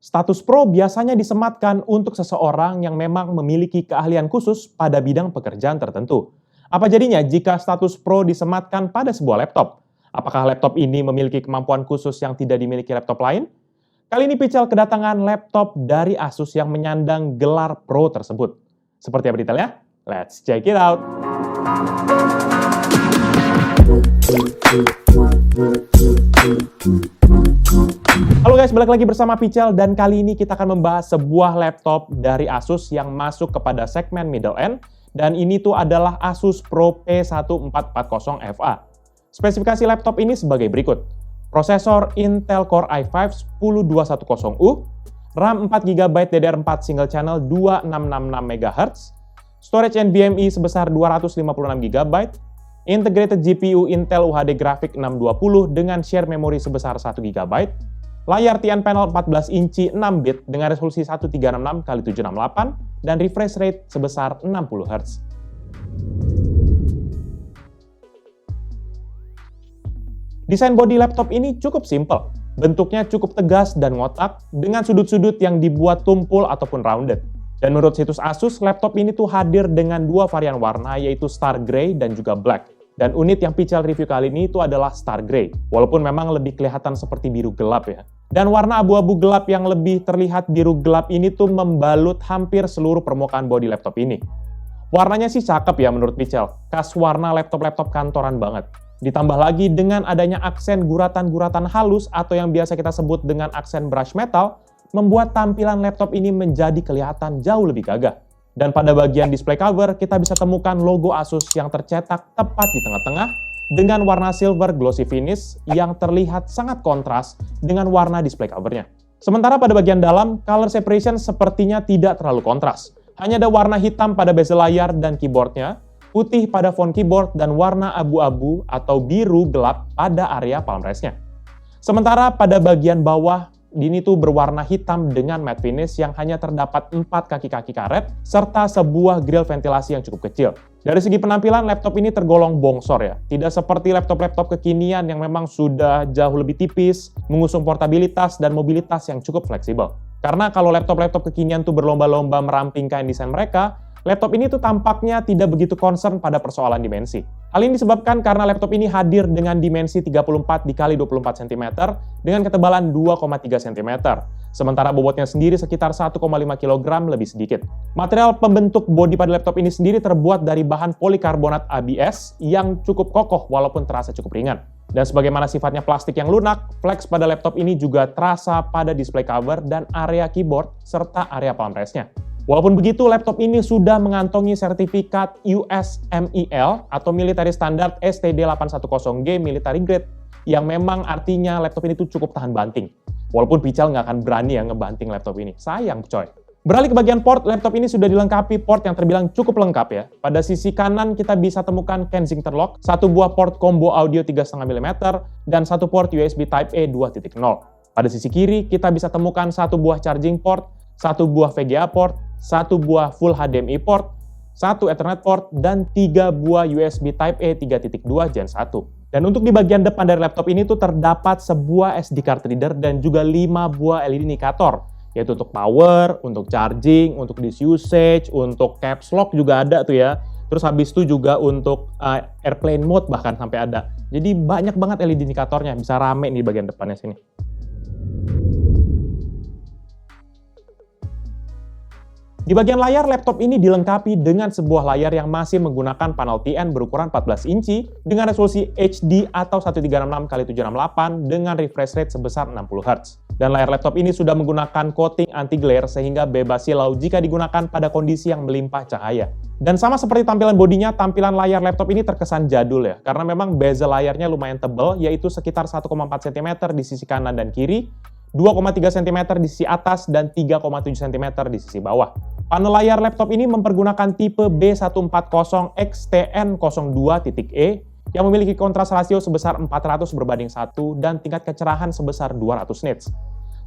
Status Pro biasanya disematkan untuk seseorang yang memang memiliki keahlian khusus pada bidang pekerjaan tertentu. Apa jadinya jika status Pro disematkan pada sebuah laptop? Apakah laptop ini memiliki kemampuan khusus yang tidak dimiliki laptop lain? Kali ini Pichel kedatangan laptop dari Asus yang menyandang gelar Pro tersebut. Seperti apa detailnya? Let's check it out! Halo guys, balik lagi bersama Pichel dan kali ini kita akan membahas sebuah laptop dari Asus yang masuk kepada segmen middle end dan ini tuh adalah Asus Pro P1440FA. Spesifikasi laptop ini sebagai berikut. Prosesor Intel Core i5 10210U, RAM 4GB DDR4 single channel 2666 MHz, storage NVMe sebesar 256GB, integrated GPU Intel UHD Graphics 620 dengan share memori sebesar 1GB, layar TN panel 14 inci 6 bit dengan resolusi 1366x768 dan refresh rate sebesar 60 Hz. Desain bodi laptop ini cukup simple. Bentuknya cukup tegas dan ngotak dengan sudut-sudut yang dibuat tumpul ataupun rounded. Dan menurut situs Asus, laptop ini tuh hadir dengan dua varian warna yaitu Star Grey dan juga Black. Dan unit yang Pichel review kali ini itu adalah Star Grey, walaupun memang lebih kelihatan seperti biru gelap ya. Dan warna abu-abu gelap yang lebih terlihat biru gelap ini tuh membalut hampir seluruh permukaan bodi laptop ini. Warnanya sih cakep ya menurut Pichel, khas warna laptop-laptop kantoran banget. Ditambah lagi dengan adanya aksen guratan-guratan halus atau yang biasa kita sebut dengan aksen brush metal, membuat tampilan laptop ini menjadi kelihatan jauh lebih gagah. Dan pada bagian display cover, kita bisa temukan logo Asus yang tercetak tepat di tengah-tengah dengan warna silver glossy finish yang terlihat sangat kontras dengan warna display covernya. Sementara pada bagian dalam, color separation sepertinya tidak terlalu kontras. Hanya ada warna hitam pada bezel layar dan keyboardnya, putih pada font keyboard, dan warna abu-abu atau biru gelap pada area palm rest-nya. Sementara pada bagian bawah, ini tuh berwarna hitam dengan matte finish yang hanya terdapat 4 kaki-kaki karet, serta sebuah grill ventilasi yang cukup kecil. Dari segi penampilan, laptop ini tergolong bongsor ya. Tidak seperti laptop-laptop kekinian yang memang sudah jauh lebih tipis, mengusung portabilitas dan mobilitas yang cukup fleksibel. Karena kalau laptop-laptop kekinian tuh berlomba-lomba merampingkan desain mereka, laptop ini tuh tampaknya tidak begitu concern pada persoalan dimensi. Hal ini disebabkan karena laptop ini hadir dengan dimensi 34 x 24 cm dengan ketebalan 2,3 cm. Sementara bobotnya sendiri sekitar 1,5 kg lebih sedikit. Material pembentuk bodi pada laptop ini sendiri terbuat dari bahan polikarbonat ABS yang cukup kokoh walaupun terasa cukup ringan. Dan sebagaimana sifatnya plastik yang lunak, flex pada laptop ini juga terasa pada display cover dan area keyboard serta area palm rest-nya. Walaupun begitu, laptop ini sudah mengantongi sertifikat USMIL atau Military Standard STD810G Military Grade, yang memang artinya laptop ini tuh cukup tahan banting. Walaupun Pichel nggak akan berani ya ngebanting laptop ini. Sayang coy. Beralih ke bagian port, laptop ini sudah dilengkapi port yang terbilang cukup lengkap ya. Pada sisi kanan kita bisa temukan Kensington lock, satu buah port combo audio 3,5 mm, dan satu port USB Type-A 2.0. Pada sisi kiri kita bisa temukan satu buah charging port, satu buah VGA port, satu buah full HDMI port, satu Ethernet port, dan 3 buah USB Type-A 3.2 Gen 1. Dan untuk di bagian depan dari laptop ini tuh terdapat sebuah SD card reader dan juga 5 buah LED indikator, yaitu untuk power, untuk charging, untuk disk usage, untuk caps lock juga ada tuh ya. Terus habis itu juga untuk airplane mode bahkan sampai ada. Jadi banyak banget LED indikatornya, bisa rame nih di bagian depannya sini. Di bagian layar, laptop ini dilengkapi dengan sebuah layar yang masih menggunakan panel TN berukuran 14 inci dengan resolusi HD atau 1366x768 dengan refresh rate sebesar 60 Hz. Dan layar laptop ini sudah menggunakan coating anti-glare sehingga bebas silau jika digunakan pada kondisi yang melimpah cahaya. Dan sama seperti tampilan bodinya, tampilan layar laptop ini terkesan jadul ya, karena memang bezel layarnya lumayan tebal, yaitu sekitar 1,4 cm di sisi kanan dan kiri, 2,3 cm di sisi atas, dan 3,7 cm di sisi bawah. Panel layar laptop ini mempergunakan tipe B140XTN02.E yang memiliki kontras rasio sebesar 400 berbanding 1 dan tingkat kecerahan sebesar 200 nits.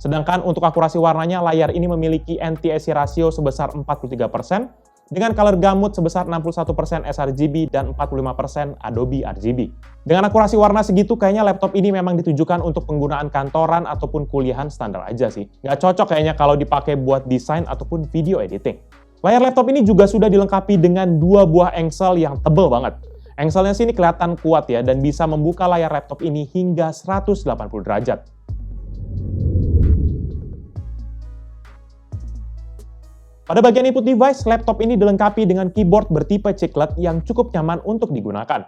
Sedangkan untuk akurasi warnanya, layar ini memiliki NTSC rasio sebesar 43% dengan color gamut sebesar 61% sRGB dan 45% Adobe RGB. Dengan akurasi warna segitu, kayaknya laptop ini memang ditujukan untuk penggunaan kantoran ataupun kuliahan standar aja sih. Nggak cocok kayaknya kalau dipakai buat desain ataupun video editing. Layar laptop ini juga sudah dilengkapi dengan 2 buah engsel yang tebel banget. Engselnya sini kelihatan kuat ya, dan bisa membuka layar laptop ini hingga 180 derajat. Pada bagian input device, laptop ini dilengkapi dengan keyboard bertipe chiclet yang cukup nyaman untuk digunakan.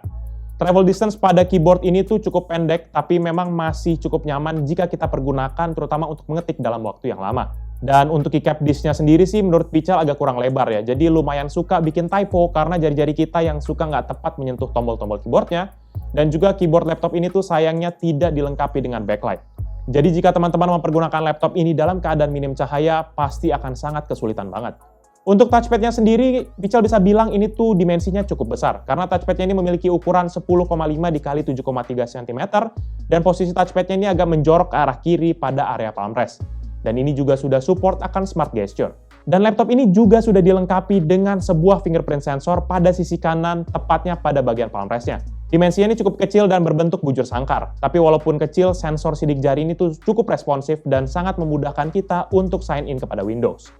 Travel distance pada keyboard ini tuh cukup pendek, tapi memang masih cukup nyaman jika kita pergunakan terutama untuk mengetik dalam waktu yang lama. Dan untuk keycap disknya sendiri sih menurut Pichal agak kurang lebar ya, jadi lumayan suka bikin typo karena jari-jari kita yang suka nggak tepat menyentuh tombol-tombol keyboardnya. Dan juga keyboard laptop ini tuh sayangnya tidak dilengkapi dengan backlight. Jadi jika teman-teman mempergunakan laptop ini dalam keadaan minim cahaya, pasti akan sangat kesulitan banget. Untuk touchpad-nya sendiri, Pichal bisa bilang ini tuh dimensinya cukup besar, karena touchpad-nya ini memiliki ukuran 10,5 x 7,3 cm, dan posisi touchpad-nya ini agak menjorok ke arah kiri pada area palm rest. Dan ini juga sudah support akan smart gesture. Dan laptop ini juga sudah dilengkapi dengan sebuah fingerprint sensor pada sisi kanan, tepatnya pada bagian palm rest-nya. Dimensinya ini cukup kecil dan berbentuk bujur sangkar. Tapi walaupun kecil, sensor sidik jari ini tuh cukup responsif dan sangat memudahkan kita untuk sign in kepada Windows.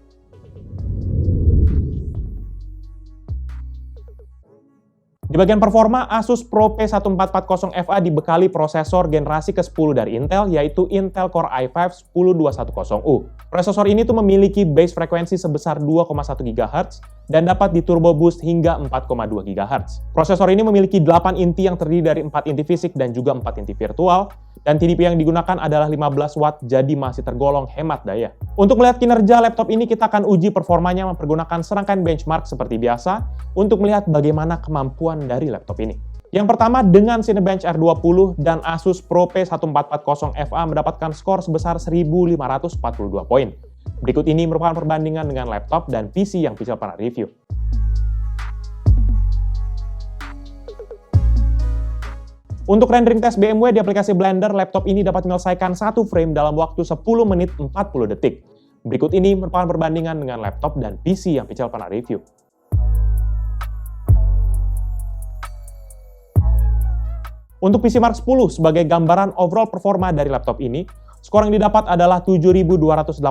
Di bagian performa, Asus Pro P1440FA dibekali prosesor generasi ke-10 dari Intel, yaitu Intel Core i5 10210U. Prosesor ini tuh memiliki base frekuensi sebesar 2,1 GHz dan dapat diturbo boost hingga 4,2 GHz. Prosesor ini memiliki 8 inti yang terdiri dari 4 inti fisik dan juga 4 inti virtual, dan TDP yang digunakan adalah 15 watt, jadi masih tergolong hemat daya. Untuk melihat kinerja laptop ini, kita akan uji performanya mempergunakan serangkaian benchmark seperti biasa untuk melihat bagaimana kemampuan dari laptop ini. Yang pertama, dengan Cinebench R20 dan Asus Pro P1440FA mendapatkan skor sebesar 1542 poin. Berikut ini merupakan perbandingan dengan laptop dan PC yang Pichal pernah review. Untuk rendering tes BMW di aplikasi Blender, laptop ini dapat menyelesaikan satu frame dalam waktu 10 menit 40 detik. Berikut ini merupakan perbandingan dengan laptop dan PC yang Pichal pernah review. Untuk PC Mark 10, sebagai gambaran overall performa dari laptop ini, skor yang didapat adalah 7.218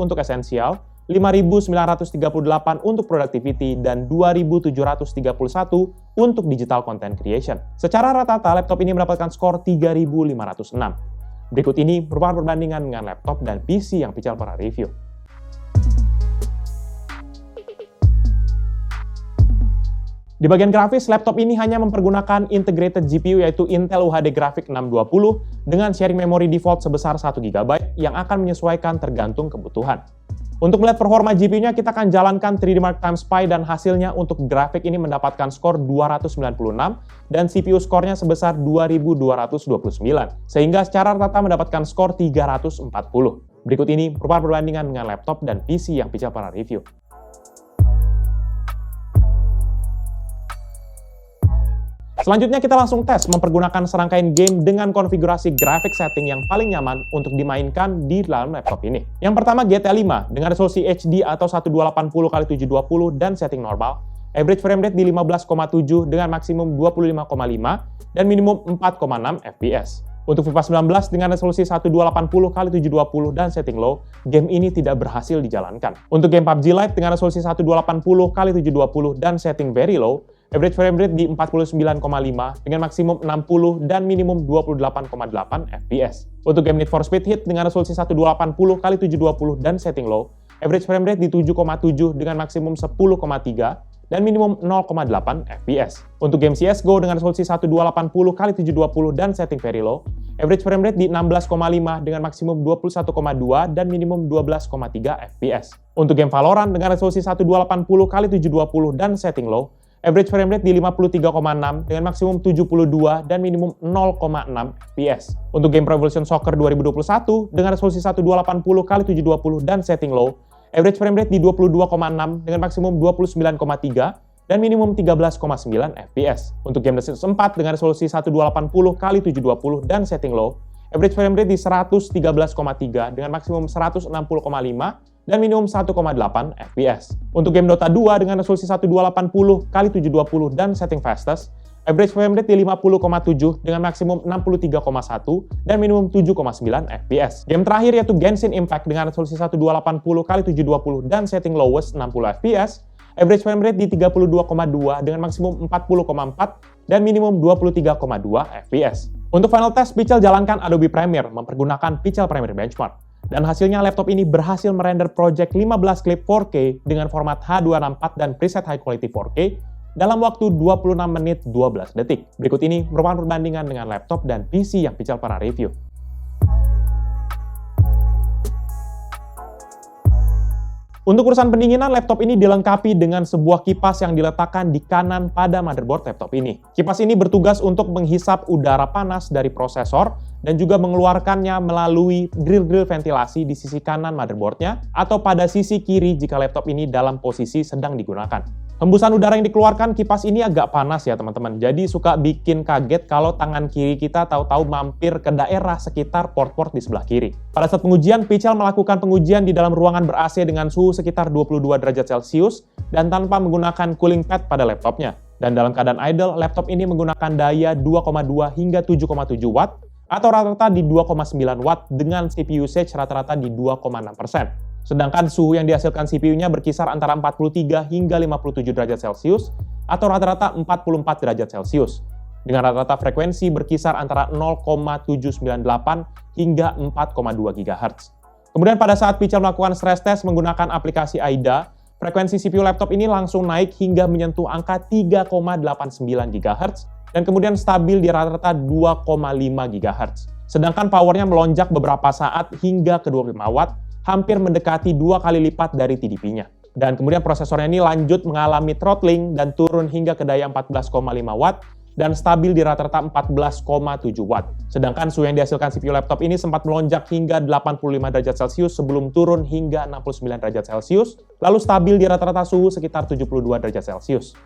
untuk esensial, 5.938 untuk productivity, dan 2.731 untuk digital content creation. Secara rata-rata, laptop ini mendapatkan skor 3.506. Berikut ini merupakan perbandingan dengan laptop dan PC yang Pichal pernah review. Di bagian grafis, laptop ini hanya mempergunakan integrated GPU yaitu Intel UHD Graphics 620 dengan sharing memori default sebesar 1 GB yang akan menyesuaikan tergantung kebutuhan. Untuk melihat performa GPU-nya, kita akan jalankan 3D Mark Times Pi dan hasilnya untuk grafik ini mendapatkan skor 296 dan CPU skornya sebesar 2229, sehingga secara rata mendapatkan skor 340. Berikut ini merupakan perbandingan dengan laptop dan PC yang Pichal pernah review. Selanjutnya kita langsung tes mempergunakan serangkaian game dengan konfigurasi grafik setting yang paling nyaman untuk dimainkan di dalam laptop ini. Yang pertama GTA 5 dengan resolusi HD atau 1280x720 dan setting normal, average frame rate di 15,7 dengan maksimum 25,5 dan minimum 4,6 FPS. Untuk FIFA 19 dengan resolusi 1280x720 dan setting low, game ini tidak berhasil dijalankan. Untuk game PUBG Lite dengan resolusi 1280x720 dan setting very low, average frame rate di 49,5 dengan maksimum 60 dan minimum 28,8 FPS. Untuk game Need for Speed Heat dengan resolusi 1280x720 dan setting low, average frame rate di 7,7 dengan maksimum 10,3 dan minimum 0,8 FPS. Untuk game CSGO dengan resolusi 1280x720 dan setting very low, average frame rate di 16,5 dengan maksimum 21,2 dan minimum 12,3 FPS. Untuk game Valorant dengan resolusi 1280x720 dan setting low, average frame rate di 53,6 dengan maksimum 72 dan minimum 0,6 FPS. Untuk game Pro Evolution Soccer 2021 dengan resolusi 1280x720 dan setting low, average frame rate di 22,6 dengan maksimum 29,3 dan minimum 13,9 FPS. Untuk game The Sims 4 dengan resolusi 1280x720 dan setting low, average frame rate di 113,3 dengan maksimum 160,5 dan minimum 1,8 fps. Untuk game Dota 2 dengan resolusi 1280x720 dan setting fastest, average frame rate di 50,7 dengan maksimum 63,1 dan minimum 7,9 fps. Game terakhir yaitu Genshin Impact dengan resolusi 1280x720 dan setting lowest 60 fps, average frame rate di 32,2 dengan maksimum 40,4 dan minimum 23,2 fps. Untuk final test, Pichel jalankan Adobe Premiere mempergunakan Pichel Premiere Benchmark. Dan hasilnya laptop ini berhasil merender project 15 klip 4K dengan format H264 dan preset high quality 4K dalam waktu 26 menit 12 detik. Berikut ini merupakan perbandingan dengan laptop dan PC yang Pichel pernah review. Untuk urusan pendinginan, laptop ini dilengkapi dengan sebuah kipas yang diletakkan di kanan pada motherboard laptop ini. Kipas ini bertugas untuk menghisap udara panas dari prosesor dan juga mengeluarkannya melalui grill-grill ventilasi di sisi kanan motherboardnya atau pada sisi kiri jika laptop ini dalam posisi sedang digunakan. Hembusan udara yang dikeluarkan kipas ini agak panas ya teman-teman, jadi suka bikin kaget kalau tangan kiri kita tahu-tahu mampir ke daerah sekitar port-port di sebelah kiri. Pada saat pengujian, Pichel melakukan pengujian di dalam ruangan ber-AC dengan suhu sekitar 22 derajat Celcius dan tanpa menggunakan cooling pad pada laptopnya. Dan dalam keadaan idle, laptop ini menggunakan daya 2,2 hingga 7,7 watt atau rata-rata di 2,9 watt dengan CPU usage rata-rata di 2,6%. Sedangkan suhu yang dihasilkan CPU-nya berkisar antara 43 hingga 57 derajat Celcius atau rata-rata 44 derajat Celcius. Dengan rata-rata frekuensi berkisar antara 0,798 hingga 4,2 GHz. Kemudian pada saat Pichel melakukan stress test menggunakan aplikasi AIDA, frekuensi CPU laptop ini langsung naik hingga menyentuh angka 3,89 GHz dan kemudian stabil di rata-rata 2,5 GHz. Sedangkan powernya melonjak beberapa saat hingga ke 25 watt, hampir mendekati 2 kali lipat dari TDP-nya. Dan kemudian prosesornya ini lanjut mengalami throttling dan turun hingga ke daya 14,5 watt dan stabil di rata-rata 14,7 watt. Sedangkan suhu yang dihasilkan CPU laptop ini sempat melonjak hingga 85 derajat Celcius sebelum turun hingga 69 derajat Celcius, lalu stabil di rata-rata suhu sekitar 72 derajat Celcius.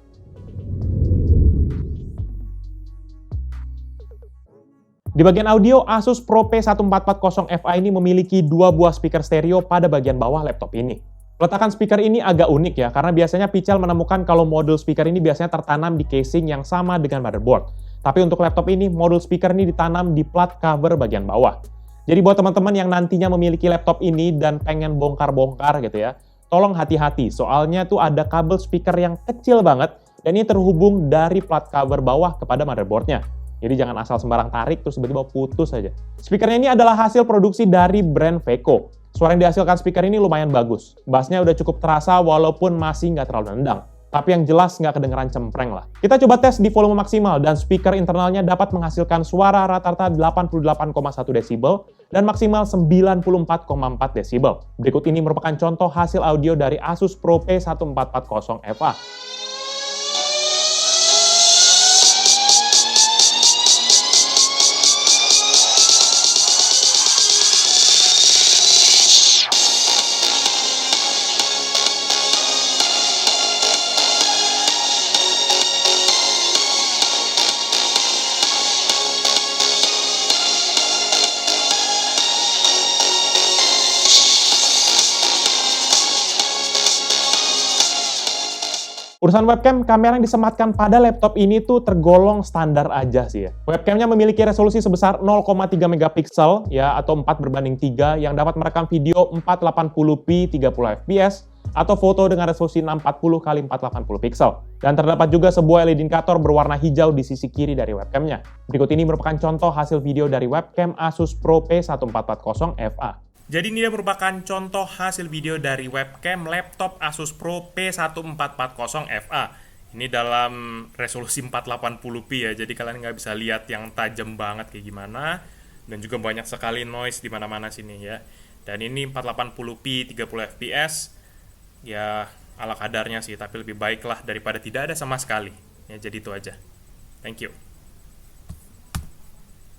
Di bagian audio, Asus Pro P1440Fi ini memiliki dua buah speaker stereo pada bagian bawah laptop ini. Peletakan speaker ini agak unik ya, karena biasanya Pichel menemukan kalau modul speaker ini biasanya tertanam di casing yang sama dengan motherboard. Tapi untuk laptop ini, modul speaker ini ditanam di plat cover bagian bawah. Jadi buat teman-teman yang nantinya memiliki laptop ini dan pengen bongkar-bongkar gitu ya, tolong hati-hati, soalnya tuh ada kabel speaker yang kecil banget, dan ini terhubung dari plat cover bawah kepada motherboardnya. Jadi jangan asal sembarang tarik terus tiba-tiba putus aja. Speakernya ini adalah hasil produksi dari brand Veco. Suara yang dihasilkan speaker ini lumayan bagus. Bassnya udah cukup terasa walaupun masih nggak terlalu nendang. Tapi yang jelas nggak kedengeran cempreng lah. Kita coba tes di volume maksimal dan speaker internalnya dapat menghasilkan suara rata-rata 88,1 desibel dan maksimal 94,4 desibel. Berikut ini merupakan contoh hasil audio dari Asus Pro P1440Fa. Urusan webcam, kamera yang disematkan pada laptop ini tuh tergolong standar aja sih ya. Webcamnya memiliki resolusi sebesar 0,3 megapiksel ya atau 4:3 yang dapat merekam video 480p 30 fps atau foto dengan resolusi 640 x 480 piksel. Dan terdapat juga sebuah LED indikator berwarna hijau di sisi kiri dari webcamnya. Berikut ini merupakan contoh hasil video dari webcam Asus Pro P1440Fa. Jadi ini merupakan contoh hasil video dari webcam laptop Asus Pro P1440Fa. Ini dalam resolusi 480p ya, jadi kalian nggak bisa lihat yang tajam banget kayak gimana. Dan juga banyak sekali noise di mana-mana sini ya. Dan ini 480p 30 fps, ya ala kadarnya sih, tapi lebih baik lah daripada tidak ada sama sekali. Ya jadi itu aja. Thank you.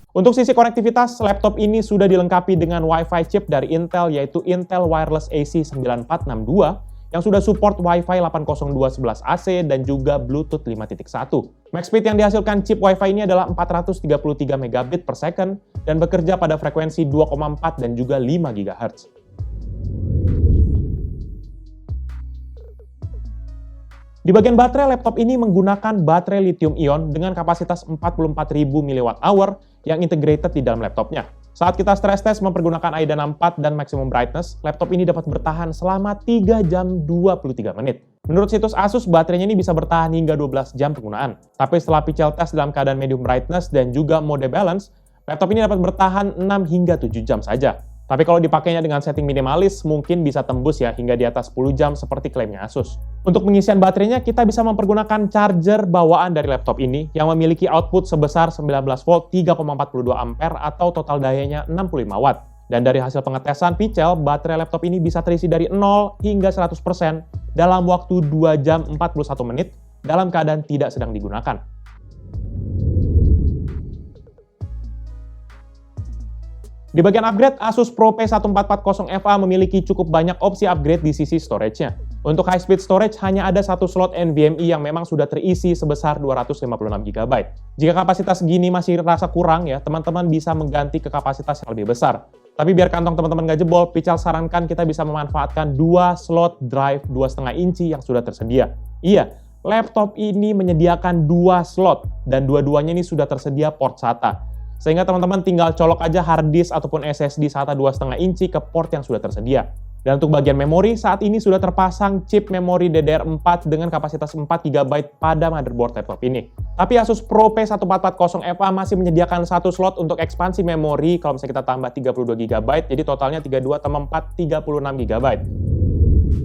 Untuk sisi konektivitas, laptop ini sudah dilengkapi dengan Wi-Fi chip dari Intel, yaitu Intel Wireless AC9462, yang sudah support Wi-Fi 802.11ac dan juga Bluetooth 5.1. Max speed yang dihasilkan chip Wi-Fi ini adalah 433 megabit per second dan bekerja pada frekuensi 2,4 dan juga 5 GHz. Di bagian baterai, laptop ini menggunakan baterai lithium ion dengan kapasitas 44.000 mAh yang integrated di dalam laptopnya. Saat kita stress test mempergunakan AIDA 64 dan maximum brightness, laptop ini dapat bertahan selama 3 jam 23 menit. Menurut situs Asus, baterainya ini bisa bertahan hingga 12 jam penggunaan. Tapi setelah Pichel tes dalam keadaan medium brightness dan juga mode balance, laptop ini dapat bertahan 6 hingga 7 jam saja. Tapi kalau dipakainya dengan setting minimalis, mungkin bisa tembus ya hingga di atas 10 jam seperti klaimnya Asus. Untuk pengisian baterainya, kita bisa mempergunakan charger bawaan dari laptop ini yang memiliki output sebesar 19 volt 3,42 ampere atau total dayanya 65 watt. Dan dari hasil pengetesan Pichel, baterai laptop ini bisa terisi dari 0 hingga 100% dalam waktu 2 jam 41 menit dalam keadaan tidak sedang digunakan. Di bagian upgrade, Asus Pro P1440FA memiliki cukup banyak opsi upgrade di sisi storage-nya. Untuk high-speed storage, hanya ada satu slot NVMe yang memang sudah terisi sebesar 256 GB. Jika kapasitas segini masih rasa kurang ya, teman-teman bisa mengganti ke kapasitas yang lebih besar. Tapi biar kantong teman-teman nggak jebol, Pichel sarankan kita bisa memanfaatkan 2 slot drive 2,5 inci yang sudah tersedia. Iya, laptop ini menyediakan 2 slot, dan dua-duanya ini sudah tersedia port SATA. Sehingga teman-teman tinggal colok aja hard disk ataupun SSD SATA 2,5 inci ke port yang sudah tersedia. Dan untuk bagian memori, saat ini sudah terpasang chip memori DDR4 dengan kapasitas 4 GB pada motherboard laptop ini. Tapi Asus Pro P1440FA masih menyediakan satu slot untuk ekspansi memori kalau misalnya kita tambah 32 GB, jadi totalnya 32 tambah 4, 36 GB.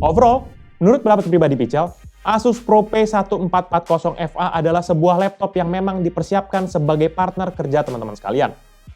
Overall, menurut pendapat pribadi Pichel, Asus Pro P1440FA adalah sebuah laptop yang memang dipersiapkan sebagai partner kerja teman-teman sekalian.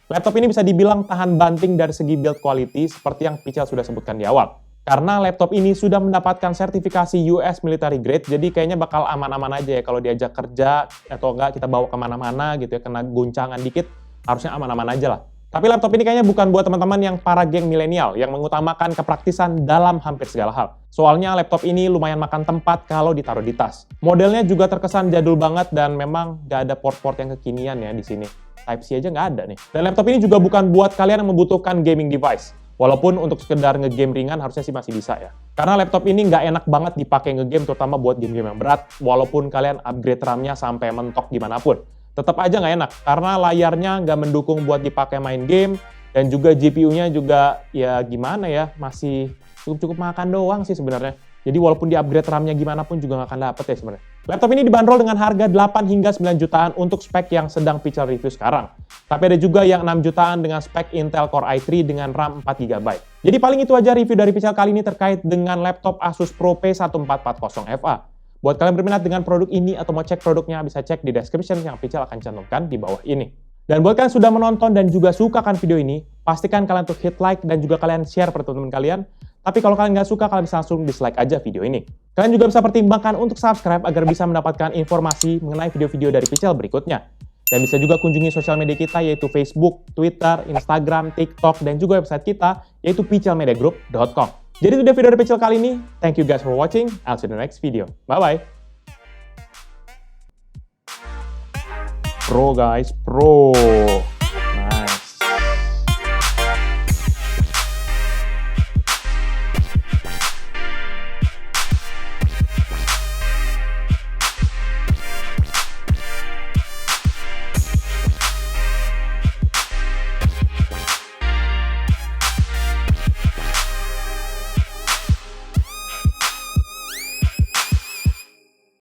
Laptop ini bisa dibilang tahan banting dari segi build quality seperti yang Pichel sudah sebutkan di awal. Karena laptop ini sudah mendapatkan sertifikasi US military grade, jadi kayaknya bakal aman-aman aja ya kalau diajak kerja atau enggak kita bawa kemana-mana gitu ya, kena guncangan dikit, harusnya aman-aman aja lah. Tapi laptop ini kayaknya bukan buat teman-teman yang para geng milenial yang mengutamakan kepraktisan dalam hampir segala hal. Soalnya laptop ini lumayan makan tempat kalau ditaruh di tas. Modelnya juga terkesan jadul banget dan memang nggak ada port-port yang kekinian ya di sini. Type-C aja nggak ada nih. Dan laptop ini juga bukan buat kalian yang membutuhkan gaming device. Walaupun untuk sekedar nge-game ringan harusnya sih masih bisa ya. Karena laptop ini nggak enak banget dipakai nge-game, terutama buat game-game yang berat, walaupun kalian upgrade RAM-nya sampai mentok dimanapun. Tetap aja nggak enak, karena layarnya nggak mendukung buat dipakai main game, dan juga GPU-nya juga ya gimana ya, masih cukup makan doang sih sebenarnya. Jadi walaupun di-upgrade RAM-nya gimana pun juga nggak akan dapet ya sebenarnya. Laptop ini dibanderol dengan harga 8 hingga 9 jutaan untuk spek yang sedang Pichel review sekarang. Tapi ada juga yang 6 jutaan dengan spek Intel Core i3 dengan RAM 4 GB. Jadi paling itu aja review dari Pichel kali ini terkait dengan laptop Asus Pro P1440FA. Buat kalian berminat dengan produk ini atau mau cek produknya, bisa cek di description yang Pichel akan cantumkan di bawah ini. Dan buat kalian sudah menonton dan juga suka kan video ini, pastikan kalian untuk hit like dan juga kalian share ke teman-teman kalian. Tapi kalau kalian nggak suka, kalian bisa langsung dislike aja video ini. Kalian juga bisa pertimbangkan untuk subscribe agar bisa mendapatkan informasi mengenai video-video dari Pichel berikutnya. Dan bisa juga kunjungi sosial media kita yaitu Facebook, Twitter, Instagram, TikTok, dan juga website kita yaitu pichelmediagroup.com. Jadi itu dia video dari Pichel kali ini. Thank you guys for watching. I'll see you in the next video. Bye-bye. Pro guys, pro.